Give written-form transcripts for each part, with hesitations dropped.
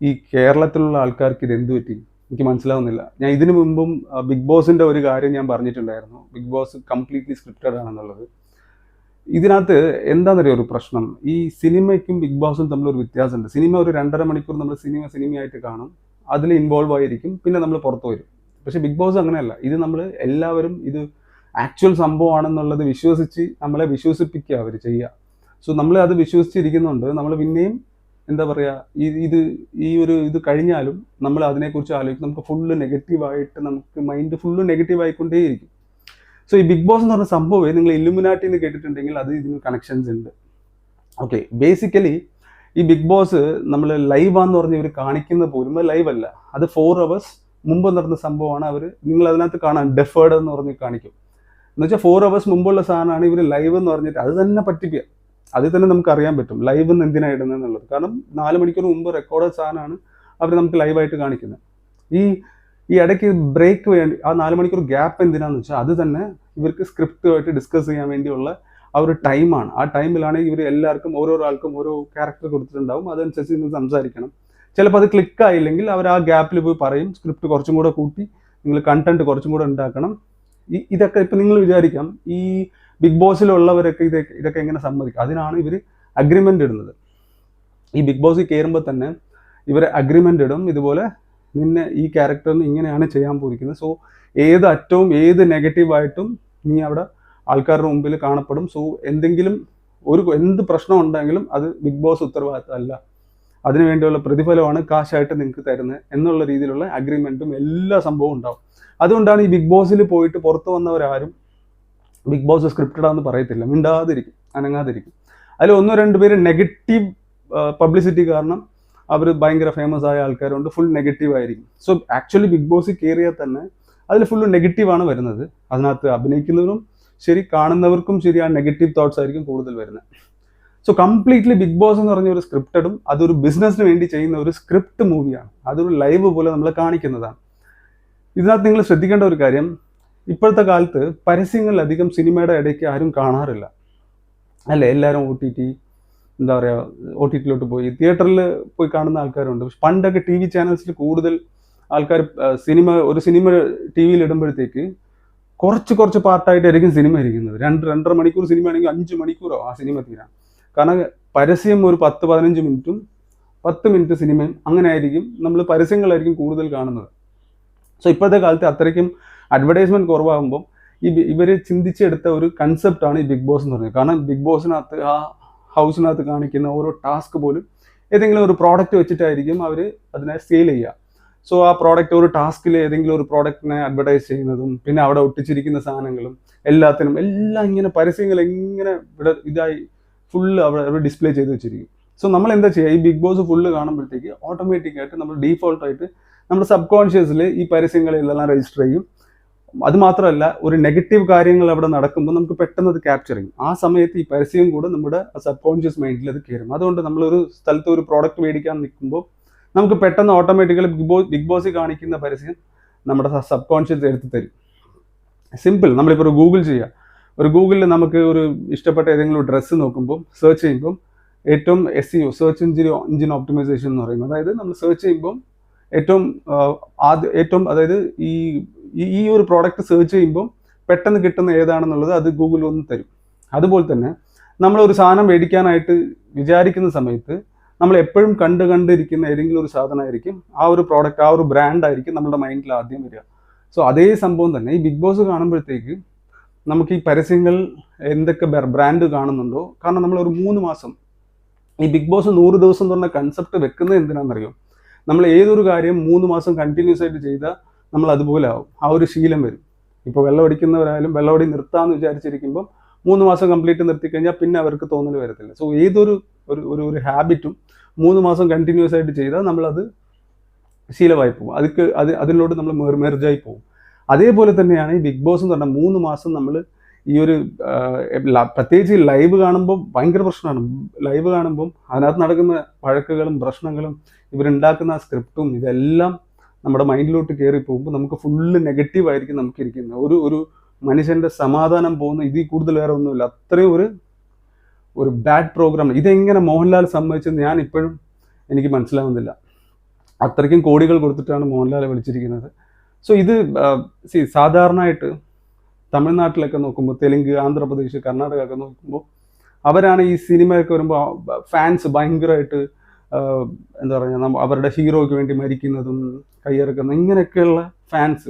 ഈ കേരളത്തിലുള്ള ആൾക്കാർക്ക് ഇത് എന്ത് പറ്റി എനിക്ക് മനസ്സിലാവുന്നില്ല. ഞാൻ ഇതിനു മുമ്പും ബിഗ് ബോസിന്റെ ഒരു കാര്യം ഞാൻ പറഞ്ഞിട്ടുണ്ടായിരുന്നു. ബിഗ് ബോസ് കംപ്ലീറ്റ്ലി സ്ക്രിപ്റ്റഡ് ആണെന്നുള്ളത്. ഇതിനകത്ത് എന്താണെന്നറിയോ ഒരു പ്രശ്നം, ഈ സിനിമയ്ക്കും ബിഗ് ബോസും തമ്മിലൊരു വ്യത്യാസമുണ്ട്. സിനിമ ഒരു 2.5 മണിക്കൂർ നമ്മൾ സിനിമയായിട്ട് കാണും, അതിൽ ഇൻവോൾവ് ആയിരിക്കും, പിന്നെ നമ്മൾ പുറത്തു വരും. പക്ഷെ ബിഗ് ബോസ് അങ്ങനെയല്ല. ഇത് നമ്മൾ എല്ലാവരും ഇത് ആക്ച്വൽ സംഭവമാണെന്നുള്ളത് വിശ്വസിച്ച് നമ്മളെ വിശ്വസിപ്പിക്കുക അവർ ചെയ്യുക. സോ നമ്മൾ അത് വിശ്വസിച്ചിരിക്കുന്നുണ്ട്. നമ്മൾ പിന്നെയും എന്താ പറയുക, ഇത് കഴിഞ്ഞാലും നമ്മൾ അതിനെക്കുറിച്ച് ആലോചിക്കും. നമുക്ക് ഫുള്ള് നെഗറ്റീവായിട്ട് നമുക്ക് മൈൻഡ് ഫുള്ള് നെഗറ്റീവ് ആയിക്കൊണ്ടേയിരിക്കും. സോ ഈ ബിഗ് ബോസ് എന്ന് പറഞ്ഞ സംഭവം നിങ്ങൾ ഇല്ലുമിനാറ്റി എന്ന് കേട്ടിട്ടുണ്ടെങ്കിൽ അത് ഇതിന് കണക്ഷൻസ് ഉണ്ട്. ഓക്കെ, ബേസിക്കലി ഈ ബിഗ് ബോസ് നമ്മൾ ലൈവാന്ന് പറഞ്ഞ് ഇവർ കാണിക്കുന്ന പോലും ലൈവ് അല്ല. അത് 4 hours മുമ്പ് നടന്ന സംഭവമാണ്. നിങ്ങൾ അതിനകത്ത് കാണാൻ ഡെഫേർഡ് എന്ന് പറഞ്ഞ് കാണിക്കും. എന്ന് വെച്ചാൽ 4 hours മുമ്പുള്ള സാധനമാണ് ഇവർ ലൈവ് എന്ന് പറഞ്ഞിട്ട് അത് തന്നെ പറ്റിക്കുക. അതിൽ തന്നെ നമുക്ക് അറിയാൻ പറ്റും ലൈവ് എന്ന് എന്തിനാണ് ഇടുന്നത് എന്നുള്ളത്. കാരണം 4 മണിക്കൂർ മുമ്പ് റെക്കോർഡ് സാധനമാണ് അവർ നമുക്ക് ലൈവായിട്ട് കാണിക്കുന്നത്. ഈ ഇടയ്ക്ക് ബ്രേക്ക് വേണ്ടി ആ 4 മണിക്കൂർ ഗ്യാപ്പ് എന്തിനാന്ന് വെച്ചാൽ അത് തന്നെ ഇവർക്ക് സ്ക്രിപ്റ്റുമായിട്ട് ഡിസ്കസ് ചെയ്യാൻ വേണ്ടിയുള്ള ആ ഒരു ടൈമാണ്. ആ ടൈമിലാണ് ഇവർ എല്ലാവർക്കും ഓരോരോ ആൾക്കും ഓരോ ക്യാരക്ടർ കൊടുത്തിട്ടുണ്ടാവും. അതനുസരിച്ച് നിങ്ങൾ സംസാരിക്കണം. ചിലപ്പോൾ അത് ക്ലിക്ക് ആയില്ലെങ്കിൽ അവർ ആ ഗ്യാപ്പിൽ പോയി പറയും സ്ക്രിപ്റ്റ് കുറച്ചും കൂടെ കൂട്ടി നിങ്ങൾ കണ്ടന്റ് കുറച്ചും കൂടെ ഉണ്ടാക്കണം. ഇതൊക്കെ ഇപ്പം നിങ്ങൾ വിചാരിക്കാം ഈ ബിഗ് ബോസിലുള്ളവരൊക്കെ ഇതൊക്കെ എങ്ങനെ സമ്മതിക്കും. അതിനാണ് ഇവർ അഗ്രിമെൻ്റ് ഇടുന്നത്. ഈ ബിഗ് ബോസിൽ കയറുമ്പോൾ തന്നെ ഇവർ അഗ്രിമെൻ്റ് ഇടും, ഇതുപോലെ നിന്നെ ഈ ക്യാരക്ടറിന് ഇങ്ങനെയാണ് ചെയ്യാൻ പോയിരിക്കുന്നത്. സോ ഏത് അറ്റവും ഏത് നെഗറ്റീവായിട്ടും നീ അവിടെ ആൾക്കാരുടെ മുമ്പിൽ കാണപ്പെടും. സോ എന്ത് പ്രശ്നം ഉണ്ടെങ്കിലും അത് ബിഗ് ബോസ് ഉത്തരവാദിത്തമല്ല, അതിനുവേണ്ടിയുള്ള പ്രതിഫലമാണ് കാശായിട്ട് നിങ്ങൾക്ക് തരുന്നത് എന്നുള്ള രീതിയിലുള്ള അഗ്രിമെൻറ്റും എല്ലാ സംഭവവും ഉണ്ടാവും. അതുകൊണ്ടാണ് ഈ ബിഗ് ബോസിൽ പോയിട്ട് പുറത്ത് വന്നവരാരും ബിഗ് ബോസ് സ്ക്രിപ്റ്റഡാന്ന് പറയത്തില്ല, മിണ്ടാതിരിക്കും, അനങ്ങാതിരിക്കും. അതിൽ 1-2 പേര് നെഗറ്റീവ് പബ്ലിസിറ്റി കാരണം അവർ ഭയങ്കര ഫേമസ് ആയ ആൾക്കാരുണ്ട്, ഫുൾ നെഗറ്റീവ് ആയിരിക്കും. സോ ആക്ച്വലി ബിഗ് ബോസിൽ കയറിയാൽ തന്നെ അതിൽ ഫുള്ള് നെഗറ്റീവാണ് വരുന്നത്. അതിനകത്ത് അഭിനയിക്കുന്നവരും ശരി, കാണുന്നവർക്കും ശരി, ആ നെഗറ്റീവ് തോട്ട്സ് ആയിരിക്കും കൂടുതൽ വരുന്നത്. സോ കംപ്ലീറ്റ്ലി ബിഗ് ബോസ് എന്ന് പറഞ്ഞ ഒരു സ്ക്രിപ്റ്റഡും അതൊരു ബിസിനസ്സിന് വേണ്ടി ചെയ്യുന്ന ഒരു സ്ക്രിപ്റ്റ് മൂവിയാണ്. അതൊരു ലൈവ് പോലെ നമ്മൾ കാണിക്കുന്നതാണ്. ഇതിനകത്ത് നിങ്ങൾ ശ്രദ്ധിക്കേണ്ട ഒരു കാര്യം, ഇപ്പോഴത്തെ കാലത്ത് പരസ്യങ്ങളിലധികം സിനിമയുടെ ഇടയ്ക്ക് ആരും കാണാറില്ല, അല്ലേ? എല്ലാവരും ഒ ടി ടിയിലോട്ട് പോയി തിയേറ്ററിൽ പോയി കാണുന്ന ആൾക്കാരുണ്ട്. പക്ഷെ പണ്ടൊക്കെ TV ചാനൽസിൽ കൂടുതൽ ആൾക്കാർ ഒരു സിനിമ ടി വിയിൽ ഇടുമ്പോഴത്തേക്ക് കുറച്ച് പാർട്ടായിട്ടായിരിക്കും സിനിമ ഇരിക്കുന്നത്. 2-2.5 മണിക്കൂർ സിനിമ ആണെങ്കിൽ 5 മണിക്കൂറോ ആ സിനിമ തീരാൻ. കാരണം പരസ്യം ഒരു 10-15 മിനിറ്റും 10 മിനിറ്റ് സിനിമയും അങ്ങനെ ആയിരിക്കും. നമ്മൾ പരസ്യങ്ങളായിരിക്കും കൂടുതൽ കാണുന്നത്. സോ ഇപ്പോഴത്തെ കാലത്ത് അത്രയ്ക്കും അഡ്വർടൈസ്മെന്റ് കുറവാകുമ്പോൾ ഇവർ ചിന്തിച്ചെടുത്ത ഒരു കൺസെപ്റ്റാണ് ഈ ബിഗ് ബോസ് എന്ന് പറയുന്നത്. കാരണം ബിഗ് ബോസിനകത്ത് ആ ഹൗസിനകത്ത് കാണിക്കുന്ന ഓരോ ടാസ്ക് പോലും ഏതെങ്കിലും ഒരു പ്രോഡക്റ്റ് വെച്ചിട്ടായിരിക്കും അവർ അതിനെ സെയിൽ ചെയ്യുക. സോ ആ പ്രോഡക്റ്റ് ഒരു ടാസ്കിൽ ഏതെങ്കിലും ഒരു പ്രോഡക്റ്റിനെ അഡ്വർടൈസ് ചെയ്യുന്നതും പിന്നെ അവിടെ ഒട്ടിച്ചിരിക്കുന്ന സാധനങ്ങളും എല്ലാം ഇങ്ങനെ പരസ്യങ്ങൾ എങ്ങനെ ഇതായി ഫുള്ള് അവിടെ ഡിസ്പ്ലേ ചെയ്ത് വെച്ചിരിക്കും. സോ നമ്മൾ എന്താ ചെയ്യുക, ഈ ബിഗ് ബോസ് ഫുള്ള് കാണുമ്പോഴത്തേക്ക് ഓട്ടോമാറ്റിക്കായിട്ട് നമ്മൾ ഡീഫോൾട്ടായിട്ട് നമ്മുടെ സബ് കോൺഷ്യസിൽ ഈ പരസ്യങ്ങളെല്ലാം രജിസ്റ്റർ ചെയ്യും. അത് മാത്രമല്ല, ഒരു നെഗറ്റീവ് കാര്യങ്ങൾ അവിടെ നടക്കുമ്പോൾ നമുക്ക് പെട്ടെന്ന് അത് ക്യാപ്ചർ ചെയ്യും. ആ സമയത്ത് ഈ പരസ്യം കൂടെ നമ്മുടെ സബ് കോൺഷ്യസ് മൈൻഡിൽ അത് കയറും. അതുകൊണ്ട് നമ്മളൊരു സ്ഥലത്ത് ഒരു പ്രോഡക്റ്റ് മേടിക്കാൻ നിൽക്കുമ്പോൾ നമുക്ക് പെട്ടെന്ന് ഓട്ടോമാറ്റിക്കലി ബിഗ് ബോസിൽ കാണിക്കുന്ന പരസ്യം നമ്മുടെ സബ് കോൺഷ്യസ് എടുത്ത് തരും. സിമ്പിൾ. നമ്മളിപ്പോൾ ഒരു ഗൂഗിൾ ചെയ്യുക, ഒരു ഗൂഗിളിൽ നമുക്ക് ഒരു ഇഷ്ടപ്പെട്ട ഏതെങ്കിലും ഒരു ഡ്രസ്സ് നോക്കുമ്പോൾ സെർച്ച് ചെയ്യുമ്പോൾ ഏറ്റവും SEO സെർച്ച് എഞ്ചിൻ ഓപ്റ്റിമൈസേഷൻ എന്ന് പറയുന്നത്, അതായത് നമ്മൾ സെർച്ച് ചെയ്യുമ്പോൾ ഏറ്റവും അതായത് ഈ ഒരു പ്രോഡക്റ്റ് സെർച്ച് ചെയ്യുമ്പോൾ പെട്ടെന്ന് കിട്ടുന്ന ഏതാണെന്നുള്ളത് അത് ഗൂഗിൾ ഒന്ന് തരും. അതുപോലെ തന്നെ നമ്മളൊരു സാധനം മേടിക്കാനായിട്ട് വിചാരിക്കുന്ന സമയത്ത് നമ്മൾ എപ്പോഴും കണ്ടിരിക്കുന്ന ഏതെങ്കിലും ഒരു സാധനമായിരിക്കും ആ ഒരു പ്രോഡക്റ്റ്, ആ ഒരു ബ്രാൻഡ് ആയിരിക്കും നമ്മുടെ മൈൻഡിൽ ആദ്യം വരിക. സോ അതേ സംഭവം തന്നെ ഈ ബിഗ് ബോസ് കാണുമ്പോഴത്തേക്ക് നമുക്ക് ഈ പരസ്യങ്ങൾ എന്തൊക്കെ ബ്രാൻഡ് കാണുന്നുണ്ടോ, കാരണം നമ്മളൊരു 3 മാസം ഈ ബിഗ് ബോസ് 100 ദിവസം എന്ന് പറഞ്ഞ കൺസെപ്റ്റ് വെക്കുന്നത് എന്തിനാണെന്നറിയോ? നമ്മൾ ഏതൊരു കാര്യം 3 മാസം കണ്ടിന്യൂസ് ആയിട്ട് ചെയ്താൽ നമ്മൾ അതുപോലെ ആവും, ആ ഒരു ശീലം വരും. ഇപ്പോൾ വെള്ളമടിക്കുന്നവരായാലും വെള്ളമടി നിർത്താമെന്ന് വിചാരിച്ചിരിക്കുമ്പോൾ 3 മാസം കംപ്ലീറ്റ് നിർത്തിക്കഴിഞ്ഞാൽ പിന്നെ അവർക്ക് തോന്നൽ വരത്തില്ല. സോ ഏതൊരു ഒരു ഹാബിറ്റും 3 മാസം കണ്ടിന്യൂസ് ആയിട്ട് ചെയ്താൽ നമ്മളത് ശീലമായി പോകും, അതിലോട്ട് നമ്മൾ മെർജായി പോകും. അതേപോലെ തന്നെയാണ് ഈ ബിഗ് ബോസ് എന്ന് പറഞ്ഞാൽ 3 മാസം നമ്മൾ ഈ ഒരു പ്രത്യേകിച്ച് ലൈവ് കാണുമ്പോൾ ഭയങ്കര പ്രശ്നമാണ്. ലൈവ് കാണുമ്പം അതിനകത്ത് നടക്കുന്ന വഴക്കുകളും പ്രശ്നങ്ങളും ഇവരുണ്ടാക്കുന്ന സ്ക്രിപ്റ്റും ഇതെല്ലാം നമ്മുടെ മൈൻഡിലോട്ട് കയറി പോകുമ്പോൾ നമുക്ക് ഫുള്ള് നെഗറ്റീവായിരിക്കും നമുക്ക് ഇരിക്കുന്നത്. ഒരു മനുഷ്യൻ്റെ സമാധാനം പോകുന്ന ഇതിൽ കൂടുതൽ വേറെ ഒന്നുമില്ല. അത്രയും ഒരു ബാഡ് പ്രോഗ്രാം. ഇതെങ്ങനെ മോഹൻലാൽ സമ്മതിച്ചെന്ന് ഞാൻ ഇപ്പോഴും എനിക്ക് മനസ്സിലാവുന്നില്ല. അത്രയ്ക്കും കോടികൾ കൊടുത്തിട്ടാണ് മോഹൻലാലെ വിളിച്ചിരിക്കുന്നത്. സോ ഇത് സാധാരണയായിട്ട് തമിഴ്നാട്ടിലൊക്കെ നോക്കുമ്പോൾ, തെലുങ്ക്, ആന്ധ്രാപ്രദേശ്, കർണാടക ഒക്കെ നോക്കുമ്പോൾ, അവരാണ് ഈ സിനിമയൊക്കെ വരുമ്പോൾ ഫാൻസ് ഭയങ്കരമായിട്ട് എന്താ പറയുക, അവരുടെ ഹീറോയ്ക്ക് വേണ്ടി മരിക്കുന്നതും കയ്യിറക്കുന്നതും ഇങ്ങനെയൊക്കെയുള്ള ഫാൻസ്,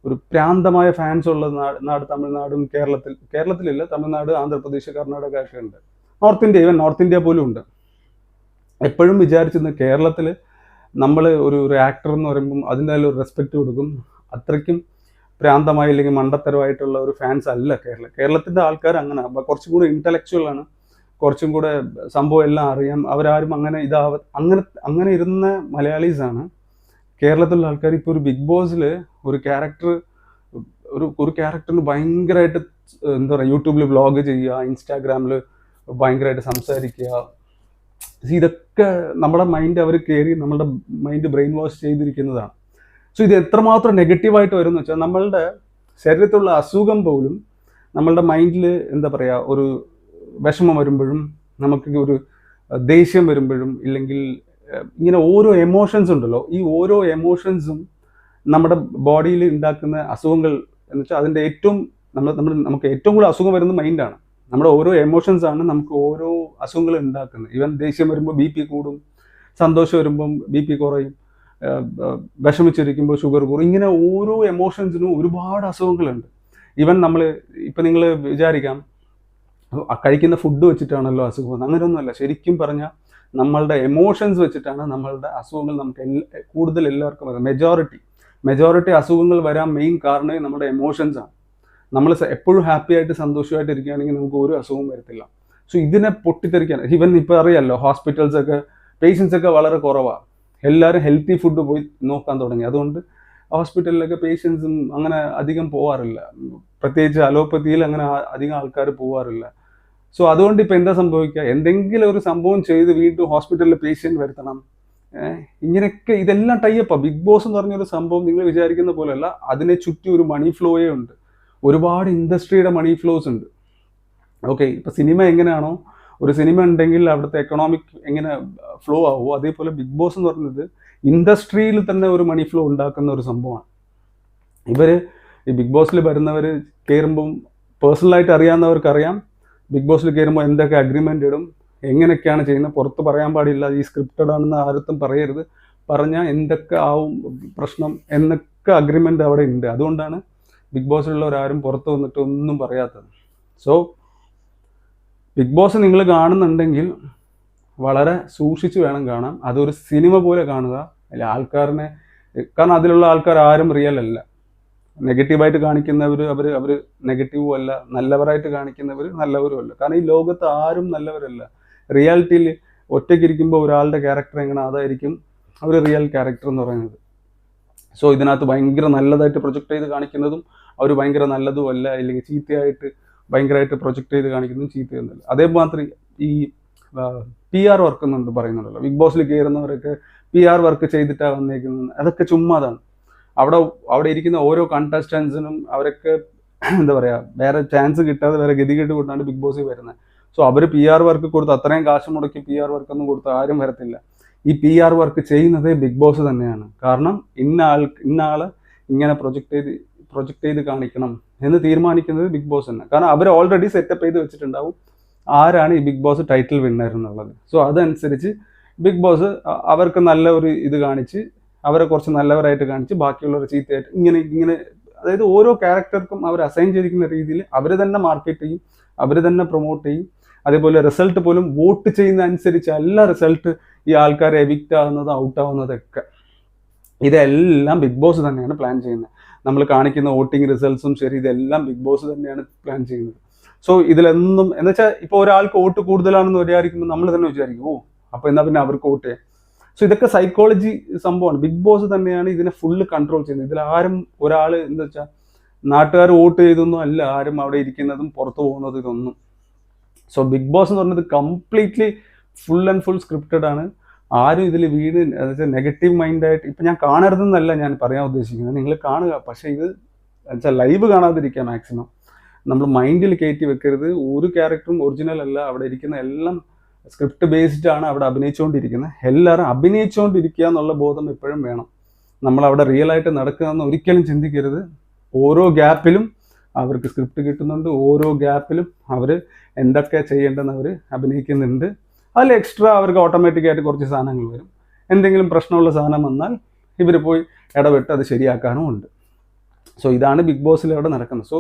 ഒരു പ്രാന്തമായ ഫാൻസ് ഉള്ള നാട് തമിഴ്നാടും കേരളത്തിലില്ല, തമിഴ്നാട്, ആന്ധ്രാപ്രദേശ്, കർണാടക ഒക്കെ ഉണ്ട്. ഈവൻ നോർത്ത് ഇന്ത്യ പോലും ഉണ്ട്. എപ്പോഴും വിചാരിച്ചിരുന്നു കേരളത്തിൽ നമ്മൾ ഒരു ആക്ടർ എന്ന് പറയുമ്പം അതിൻ്റെ ഒരു റെസ്പെക്റ്റ് കൊടുക്കും. അത്രയ്ക്കും പ്രാന്തമായി അല്ലെങ്കിൽ മണ്ടത്തരമായിട്ടുള്ള ഒരു ഫാൻസ് അല്ല കേരളത്തിൻ്റെ ആൾക്കാർ. അങ്ങനെ കുറച്ചും കൂടെ ഇൻ്റലക്ച്വൽ ആണ്, കുറച്ചും കൂടെ സംഭവം എല്ലാം അറിയാം. അവരാരും അങ്ങനെ അങ്ങനെ ഇരുന്ന മലയാളീസാണ് കേരളത്തിലുള്ള ആൾക്കാർ. ഇപ്പോൾ ഒരു ബിഗ് ബോസിൽ ഒരു ക്യാരക്ടറിന് ഭയങ്കരമായിട്ട് എന്താ പറയുക, യൂട്യൂബിൽ വ്ളോഗ് ചെയ്യുക, ഇൻസ്റ്റാഗ്രാമിൽ ഭയങ്കരമായിട്ട് സംസാരിക്കുക. ഇതൊക്കെ നമ്മുടെ മൈൻഡ് അവർ കയറി നമ്മളുടെ മൈൻഡ് ബ്രെയിൻ വാഷ് ചെയ്തിരിക്കുന്നതാണ്. സോ ഇത് എത്രമാത്രം നെഗറ്റീവായിട്ട് വരുമെന്ന് വെച്ചാൽ, നമ്മളുടെ ശരീരത്തിലുള്ള അസുഖം പോലും നമ്മളുടെ മൈൻഡിൽ എന്താ പറയുക, ഒരു വിഷമം വരുമ്പോഴും, നമുക്ക് ഒരു ദേഷ്യം വരുമ്പോഴും, ഇല്ലെങ്കിൽ ഇങ്ങനെ ഓരോ എമോഷൻസ് ഉണ്ടല്ലോ, ഈ ഓരോ എമോഷൻസും നമ്മുടെ ബോഡിയിൽ ഉണ്ടാക്കുന്ന അസുഖങ്ങൾ എന്ന് വെച്ചാൽ, അതിൻ്റെ നമുക്ക് ഏറ്റവും കൂടുതൽ അസുഖം വരുന്നത് മൈൻഡാണ്. നമ്മുടെ ഓരോ എമോഷൻസ് ആണ് നമുക്ക് ഓരോ അസുഖങ്ങൾ ഉണ്ടാക്കുന്നത്. ഈവൻ ദേഷ്യം വരുമ്പോൾ BP കൂടും, സന്തോഷം വരുമ്പം BP കുറയും, വിഷമിച്ചിരിക്കുമ്പോൾ ഷുഗർ കൂടും. ഇങ്ങനെ ഓരോ എമോഷൻസിനും ഒരുപാട് അസുഖങ്ങളുണ്ട്. ഈവൻ ഇപ്പം നിങ്ങൾ വിചാരിക്കാം കഴിക്കുന്ന ഫുഡ് വെച്ചിട്ടാണല്ലോ അസുഖം. അങ്ങനെയൊന്നുമല്ല. ശരിക്കും പറഞ്ഞാൽ നമ്മളുടെ എമോഷൻസ് വെച്ചിട്ടാണ് നമ്മളുടെ അസുഖങ്ങൾ നമുക്ക് കൂടുതൽ എല്ലാവർക്കും വരാം. മെജോറിറ്റി അസുഖങ്ങൾ വരാൻ മെയിൻ കാരണമേ നമ്മുടെ എമോഷൻസാണ്. നമ്മൾ എപ്പോഴും ഹാപ്പി ആയിട്ട് സന്തോഷമായിട്ട് ഇരിക്കുകയാണെങ്കിൽ നമുക്ക് ഒരു അസുഖവും വരത്തില്ല. സോ ഇതിനെ പൊട്ടിത്തെറിക്കാൻ, ഈവൻ ഇപ്പോൾ അറിയാമല്ലോ, പേഷ്യൻസ് ഒക്കെ വളരെ കുറവാണ്. എല്ലാവരും ഹെൽത്തി ഫുഡ് പോയി നോക്കാൻ തുടങ്ങി. അതുകൊണ്ട് ഹോസ്പിറ്റലിലൊക്കെ പേഷ്യൻസും അങ്ങനെ അധികം പോവാറില്ല. പ്രത്യേകിച്ച് അലോപ്പതിയിൽ അങ്ങനെ അധികം ആൾക്കാർ പോവാറില്ല. സോ അതുകൊണ്ട് ഇപ്പോൾ എന്താ സംഭവിക്കുക, എന്തെങ്കിലും ഒരു സംഭവം ചെയ്ത് വീണ്ടും ഹോസ്പിറ്റലിൽ പേഷ്യൻ്റ് വരുത്തണം. ഇങ്ങനെയൊക്കെ ഇതെല്ലാം ടൈപ്പാണ്. ബിഗ് ബോസ് എന്ന് പറഞ്ഞൊരു സംഭവം നിങ്ങൾ വിചാരിക്കുന്ന പോലെയല്ല. അതിനെ ചുറ്റി ഒരു മണി ഫ്ലോയേ ഉണ്ട്. ഒരുപാട് ഇൻഡസ്ട്രിയുടെ മണി ഫ്ലോസ് ഉണ്ട്. ഓക്കെ, ഇപ്പോൾ സിനിമ എങ്ങനെയാണോ, ഒരു സിനിമ ഉണ്ടെങ്കിൽ അവിടുത്തെ എക്കണോമിക് എങ്ങനെ ഫ്ലോ ആവുമോ, അതേപോലെ ബിഗ് ബോസ് എന്ന് പറയുന്നത് ഇൻഡസ്ട്രിയിൽ തന്നെ ഒരു മണി ഫ്ലോ ഉണ്ടാക്കുന്ന ഒരു സംഭവമാണ്. ഈ ബിഗ് ബോസിൽ വരുന്നവർ കയറുമ്പം പേഴ്സണലായിട്ട് അറിയാവുന്നവർക്കറിയാം, ബിഗ് ബോസിൽ കയറുമ്പോൾ എന്തൊക്കെ അഗ്രിമെൻ്റ് ഇടും, എങ്ങനെയൊക്കെയാണ് ചെയ്യുന്നത്, പുറത്ത് പറയാൻ പാടില്ല, ഈ സ്ക്രിപ്റ്റഡ് ആണെന്ന് ആരും പറയരുത്, പറഞ്ഞാൽ എന്തൊക്കെ ആവും പ്രശ്നം എന്നൊക്കെ അഗ്രിമെൻ്റ് അവിടെ ഉണ്ട്. അതുകൊണ്ടാണ് ബിഗ് ബോസിലുള്ളവരാരും പുറത്ത് വന്നിട്ട് ഒന്നും പറയാത്തത്. സോ ബിഗ് ബോസ് നിങ്ങൾ കാണുന്നുണ്ടെങ്കിൽ വളരെ സൂക്ഷിച്ച് വേണം കാണാൻ. അതൊരു സിനിമ പോലെ കാണുക. അല്ല ആൾക്കാരനെ, കാരണം അതിലുള്ള ആൾക്കാർ ആരും റിയൽ അല്ല. നെഗറ്റീവായിട്ട് കാണിക്കുന്നവർ അവർ നെഗറ്റീവും അല്ല, നല്ലവരായിട്ട് കാണിക്കുന്നവർ നല്ലവരും അല്ല. കാരണം ഈ ലോകത്ത് ആരും നല്ലവരല്ല. റിയാലിറ്റിയിൽ ഒറ്റയ്ക്കിരിക്കുമ്പോൾ ഒരാളുടെ ക്യാരക്ടർ എങ്ങനെ, അതായിരിക്കും ഒരു റിയൽ ക്യാരക്ടർ എന്ന് പറയുന്നത്. സോ ഇതിനകത്ത് ഭയങ്കര നല്ലതായിട്ട് പ്രൊജക്റ്റ് ചെയ്ത് കാണിക്കുന്നതും അവർ ഭയങ്കര നല്ലതും അല്ല, അല്ലെങ്കിൽ ചീത്തയായിട്ട് ഭയങ്കരമായിട്ട് പ്രൊജക്റ്റ് ചെയ്ത് കാണിക്കുന്നതും ചീത്തയൊന്നുമല്ല. അതേമാത്രം ഈ PR വർക്ക് എന്നുണ്ട് പറയുന്നുണ്ടല്ലോ, ബിഗ് ബോസിൽ കയറുന്നവരൊക്കെ PR വർക്ക് ചെയ്തിട്ടാണ് വന്നേക്കുന്നത്. അതൊക്കെ ചുമ്മാതാണ്. അവിടെ ഇരിക്കുന്ന ഓരോ കണ്ടസ്റ്റൻസിനും അവരൊക്കെ എന്താ പറയുക, വേറെ ചാൻസ് കിട്ടാതെ വേറെ ഗതികേട്ട് കൊണ്ടാണ് ബിഗ് ബോസിൽ വരുന്നത്. സോ അവർ PR വർക്ക് കൊടുത്ത്, അത്രയും കാശ് മുടക്കി PR വർക്കൊന്നും കൊടുത്ത് ആരും വരത്തില്ല. ഈ PR വർക്ക് ചെയ്യുന്നത് ബിഗ് ബോസ് തന്നെയാണ്. കാരണം ഇന്ന ആള് ഇങ്ങനെ പ്രൊജക്റ്റ് ചെയ്ത് കാണിക്കണം എന്ന് തീരുമാനിക്കുന്നത് ബിഗ് ബോസ് തന്നെ. കാരണം അവർ ഓൾറെഡി സെറ്റപ്പ് ചെയ്ത് വെച്ചിട്ടുണ്ടാവും ആരാണ് ഈ ബിഗ് ബോസ് ടൈറ്റിൽ വിന്നർ എന്നുള്ളത്. സോ അതനുസരിച്ച് ബിഗ് ബോസ് അവർക്ക് നല്ല ഒരു ഇത് കാണിച്ച്, അവരെ കുറച്ച് നല്ലവരായിട്ട് കാണിച്ച്, ബാക്കിയുള്ളവർ ചീത്തയായിട്ട് ഇങ്ങനെ അതായത് ഓരോ ക്യാരക്ടർക്കും അവർ അസൈൻ ചെയ്തിരിക്കുന്ന രീതിയിൽ അവർ തന്നെ മാർക്കറ്റ് ചെയ്യും, അവർ തന്നെ പ്രൊമോട്ട് ചെയ്യും. അതേപോലെ റിസൾട്ട് പോലും വോട്ട് ചെയ്യുന്ന അനുസരിച്ച് അല്ല റിസൾട്ട് ഈ ആൾക്കാരെ എവിക്റ്റ് ആവുന്നത്, ഔട്ട് ആവുന്നതൊക്കെ. ഇതെല്ലാം ബിഗ് ബോസ് തന്നെയാണ് പ്ലാൻ ചെയ്യുന്നത്. നമ്മൾ കാണിക്കുന്ന വോട്ടിംഗ് റിസൾട്ട്സും ശരി, ഇതെല്ലാം ബിഗ് ബോസ് തന്നെയാണ് പ്ലാൻ ചെയ്യുന്നത്. സോ ഇതിലൊന്നും എന്ന് വെച്ചാൽ, ഇപ്പോൾ ഒരാൾക്ക് വോട്ട് കൂടുതലാണെന്ന് വിചാരിക്കുമ്പോൾ നമ്മൾ തന്നെ വിചാരിക്കും, അപ്പോൾ എന്നാൽ പിന്നെ അവർക്ക് വോട്ട് ചെയ്യാം. സോ ഇതൊക്കെ സൈക്കോളജി സംഭവമാണ്. ബിഗ് ബോസ് തന്നെയാണ് ഇതിനെ ഫുള്ള് കൺട്രോൾ ചെയ്യുന്നത്. ഇതിലാരും ഒരാൾ എന്താ വെച്ചാൽ നാട്ടുകാർ വോട്ട് ചെയ്തൊന്നും അല്ല ആരും അവിടെ ഇരിക്കുന്നതും പുറത്തു പോകുന്നതും ഇതൊന്നും. സോ ബിഗ് ബോസ് എന്ന് പറഞ്ഞത് completely full and full scripted ആണ്. ആരും ഇതിൽ വീട് വെച്ചാൽ നെഗറ്റീവ് മൈൻഡായിട്ട്, ഇപ്പം ഞാൻ കാണരുതെന്നല്ല ഞാൻ പറയാൻ ഉദ്ദേശിക്കുന്നത്, നിങ്ങൾ കാണുക. പക്ഷേ ഇത് വെച്ചാൽ ലൈവ് കാണാതിരിക്കുക മാക്സിമം. നമ്മൾ മൈൻഡിൽ കയറ്റി വെക്കരുത്. ഒരു ക്യാരക്ടറും ഒറിജിനൽ അല്ല. അവിടെ ഇരിക്കുന്ന എല്ലാം സ്ക്രിപ്റ്റ് ബേസ്ഡ് ആണ് അവിടെ അഭിനയിച്ചുകൊണ്ടിരിക്കുന്നത്. എല്ലാവരും അഭിനയിച്ചുകൊണ്ടിരിക്കുക എന്നുള്ള ബോധം എപ്പോഴും വേണം. നമ്മളവിടെ റിയൽ ആയിട്ട് നടക്കുകയെന്ന് ഒരിക്കലും ചിന്തിക്കരുത്. ഓരോ ഗ്യാപ്പിലും അവർക്ക് സ്ക്രിപ്റ്റ് കിട്ടുന്നുണ്ട്, ഓരോ ഗ്യാപ്പിലും അവർ എന്തൊക്കെ ചെയ്യേണ്ടെന്ന് അവർ അഭിനയിക്കുന്നുണ്ട്. അതിൽ എക്സ്ട്രാ അവർക്ക് ഓട്ടോമാറ്റിക്കായിട്ട് കുറച്ച് സാധനങ്ങൾ വരും. എന്തെങ്കിലും പ്രശ്നമുള്ള സാധനം വന്നാൽ ഇവർ പോയി ഇടപെട്ട് അത് ശരിയാക്കാനും ഉണ്ട്. സോ ഇതാണ് ബിഗ് ബോസിൽ അവിടെ നടക്കുന്നത്. സോ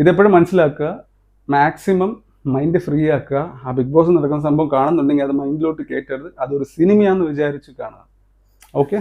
ഇതെപ്പോഴും മനസ്സിലാക്കുക, മാക്സിമം മൈൻഡ് ഫ്രീ ആക്കുക. ആ ബിഗ് ബോസ് നടക്കുന്ന സംഭവം കാണുന്നുണ്ടെങ്കിൽ അത് മൈൻഡിലോട്ട് കയറ്റരുത്. അതൊരു സിനിമയാണെന്ന് വിചാരിച്ച് കാണുക. ഓക്കെ.